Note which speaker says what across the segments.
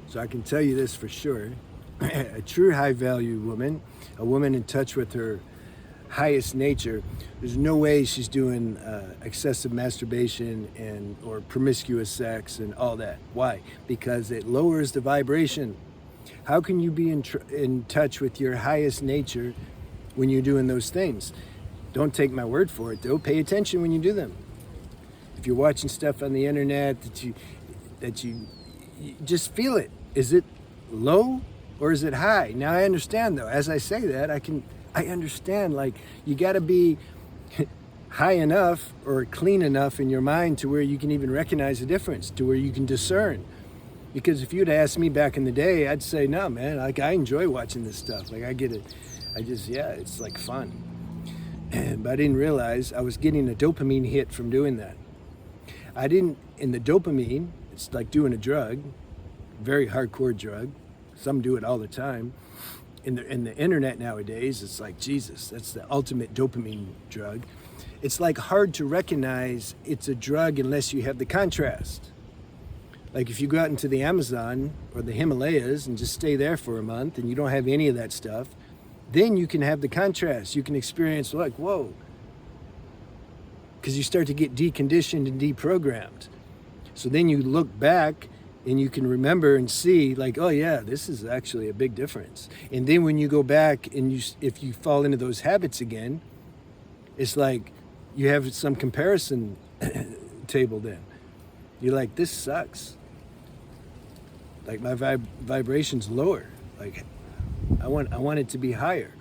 Speaker 1: So I can tell you this for sure. A true high value woman, a woman in touch with her highest nature, there's no way she's doing excessive masturbation or promiscuous sex and all that. Why? Because it lowers the vibration. How can you be in touch with your highest nature when you're doing those things? Don't take my word for it, though. Pay attention when you do them. If you're watching stuff on the internet that you just feel it. Is it low or is it high? Now I understand, though. As I say that, I understand. Like, you got to be high enough or clean enough in your mind to where you can even recognize the difference, to where you can discern. Because if you'd asked me back in the day, I'd say, no, man, like, I enjoy watching this stuff. Like, I get it. It's like fun. But I didn't realize I was getting a dopamine hit from doing that. In the dopamine, it's like doing a drug, very hardcore drug. Some do it all the time. In the internet nowadays, it's like, Jesus, that's the ultimate dopamine drug. It's like hard to recognize it's a drug unless you have the contrast. Like if you go out into the Amazon or the Himalayas and just stay there for a month and you don't have any of that stuff, then you can have the contrast. You can experience like, whoa. Because you start to get deconditioned and deprogrammed. So then you look back and you can remember and see like, oh yeah, this is actually a big difference. And then when you go back and if you fall into those habits again, it's like you have some comparison table then. You're like, this sucks. Like my vibration's lower. Like I want it to be higher.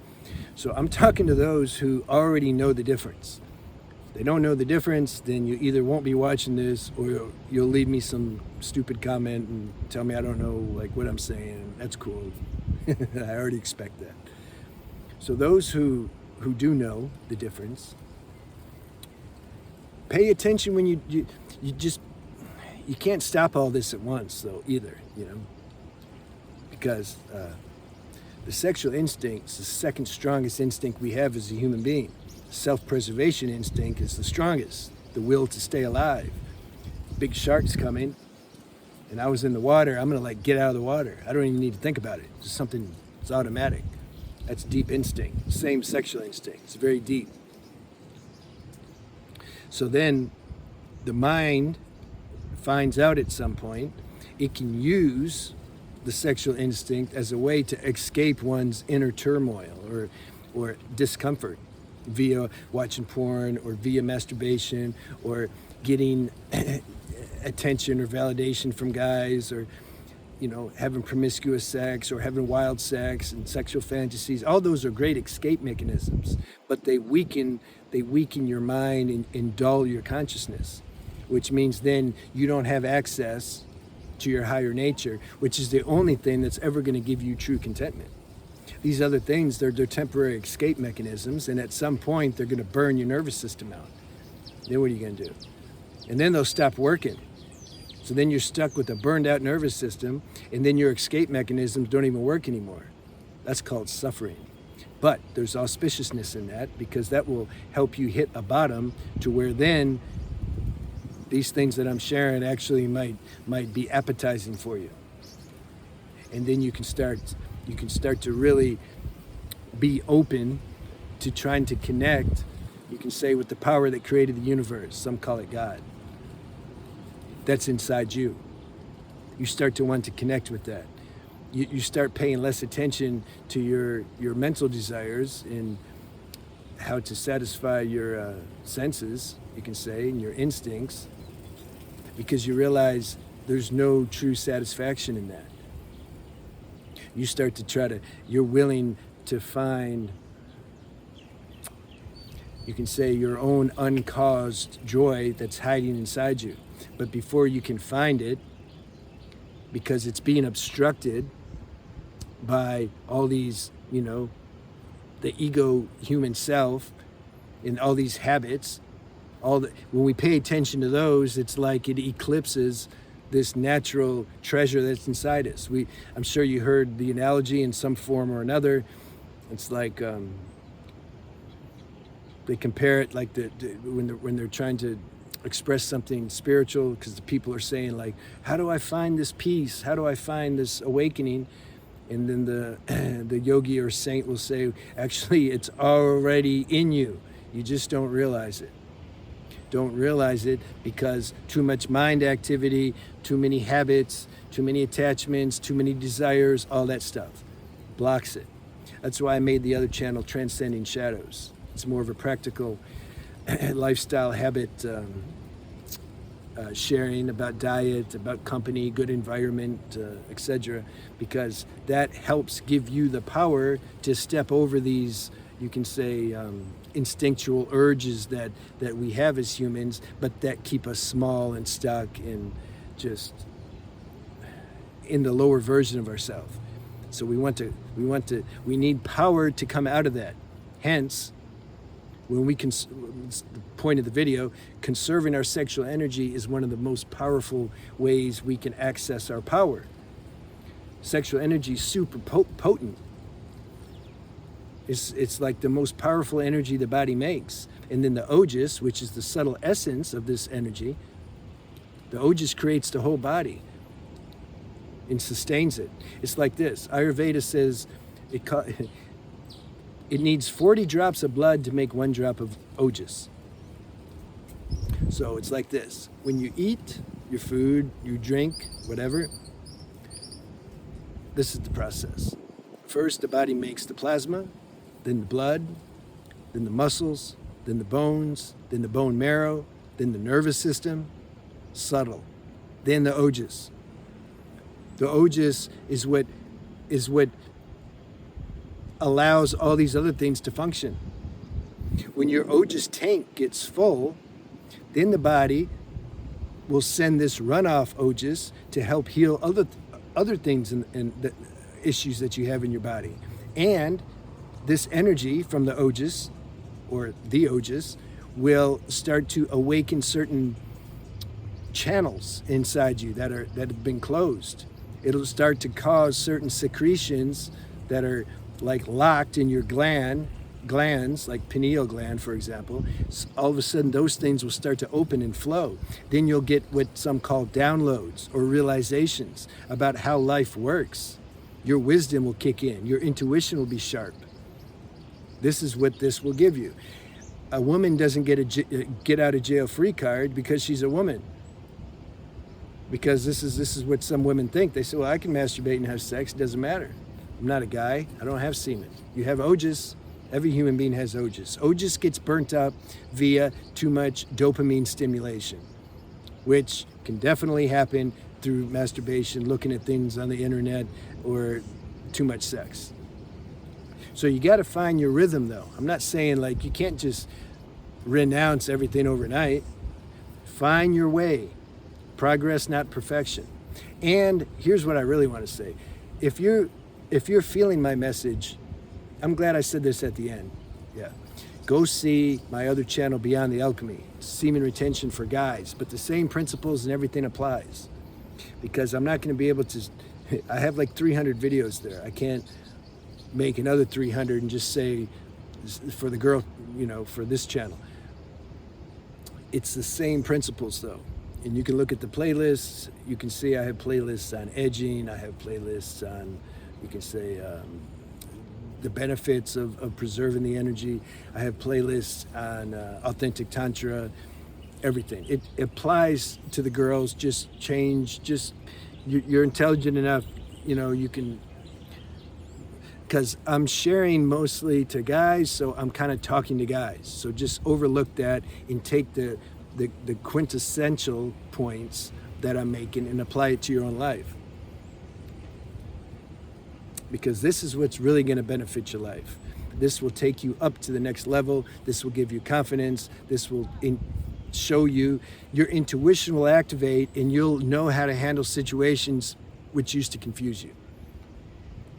Speaker 1: So I'm talking to those who already know the difference. If they don't know the difference, then you either won't be watching this or you'll leave me some stupid comment and tell me I don't know like what I'm saying. That's cool. I already expect that. So those who do know the difference, pay attention when you can't stop all this at once though either, because the sexual instinct is the second strongest instinct we have as a human being. Self-preservation instinct is the strongest, the will to stay alive. Big shark's coming and I was in the water, I'm gonna like get out of the water. I don't even need to think about it. It's just something, it's automatic. That's deep instinct, same sexual instinct, it's very deep. So then the mind finds out at some point it can use the sexual instinct as a way to escape one's inner turmoil or discomfort via watching porn or via masturbation or getting attention or validation from guys or having promiscuous sex or having wild sex and sexual fantasies. All those are great escape mechanisms, but they weaken your mind and dull your consciousness, which means then you don't have access to your higher nature, which is the only thing that's ever going to give you true contentment. These other things, they're temporary escape mechanisms, and at some point they're going to burn your nervous system out. Then what are you going to do? And then they'll stop working. So then you're stuck with a burned out nervous system, and then your escape mechanisms don't even work anymore. That's called suffering. But there's auspiciousness in that, because that will help you hit a bottom to where then these things that I'm sharing actually might be appetizing for you. And then you can start to really be open to trying to connect, you can say, with the power that created the universe. Some call it God. That's inside you. You start to want to connect with that. You start paying less attention to your mental desires and how to satisfy your senses, you can say, and your instincts, because you realize there's no true satisfaction in that. You start to you're willing to find, you can say, your own uncaused joy that's hiding inside you. But before you can find it, because it's being obstructed by all these, the ego, human self, and all these habits, when we pay attention to those, it's like it eclipses this natural treasure that's inside us. I'm sure you heard the analogy in some form or another. It's like they compare it like when they're trying to express something spiritual, because the people are saying like, how do I find this peace? How do I find this awakening? And then the yogi or saint will say, actually, it's already in you. You just don't realize it. Don't realize it because too much mind activity, too many habits, too many attachments, too many desires, all that stuff blocks it. That's why I made the other channel Transcending Shadows. It's more of a practical lifestyle habit sharing about diet, about company, good environment, etc. Because that helps give you the power to step over these, you can say, instinctual urges that we have as humans, but that keep us small and stuck and just in the lower version of ourselves. So we need power to come out of that. Hence, when we it's the point of the video, conserving our sexual energy is one of the most powerful ways we can access our power. Sexual energy is super potent. It's like the most powerful energy the body makes. And then the Ojas, which is the subtle essence of this energy, the Ojas creates the whole body and sustains it. It's like this. Ayurveda says it needs 40 drops of blood to make 1 drop of Ojas. So it's like this. When you eat your food, you drink, whatever, this is the process. First, the body makes the plasma, then the blood, then the muscles, then the bones, then the bone marrow, then the nervous system, subtle, then the Ojas. The Ojas is what allows all these other things to function. When your Ojas tank gets full, then the body will send this runoff Ojas to help heal other things and the issues that you have in your body. And this energy from the Ojas, or the Ojas, will start to awaken certain channels inside you that have been closed. It'll start to cause certain secretions that are like locked in your glands, like pineal gland, for example. All of a sudden, those things will start to open and flow. Then you'll get what some call downloads or realizations about how life works. Your wisdom will kick in. Your intuition will be sharp. This is what this will give you. A woman doesn't get a get out of jail free card because she's a woman. Because this is what some women think. They say, well, I can masturbate and have sex. It doesn't matter. I'm not a guy. I don't have semen. You have Ojas. Every human being has Ojas. Ojas gets burnt up via too much dopamine stimulation, which can definitely happen through masturbation, looking at things on the internet, or too much sex. So you got to find your rhythm, though. I'm not saying like you can't just renounce everything overnight. Find your way. Progress, not perfection. And here's what I really want to say. If you're feeling my message, I'm glad I said this at the end. Yeah. Go see my other channel, Beyond the Alchemy, semen retention for guys. But the same principles and everything applies. Because I'm not going to be able to, I have like 300 videos there. I can't make another 300 and just say for the girl, for this channel. It's the same principles though. And you can look at the playlists. You can see I have playlists on edging. I have playlists on, you can say, the benefits of preserving the energy. I have playlists on authentic tantra, everything. It applies to the girls. Just you're intelligent enough, you can, because I'm sharing mostly to guys, so I'm kind of talking to guys. So just overlook that and take the quintessential points that I'm making and apply it to your own life. Because this is what's really going to benefit your life. This will take you up to the next level. This will give you confidence. This will show you, your intuition will activate, and you'll know how to handle situations which used to confuse you.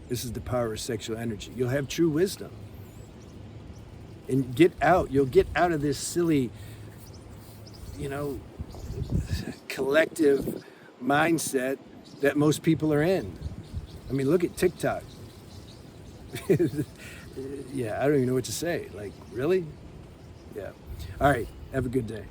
Speaker 1: This is the power of sexual energy. You'll have true wisdom. And you'll get out of this silly, collective mindset that most people are in. I mean, look at TikTok. Yeah, I don't even know what to say. Like, really? Yeah. All right. Have a good day.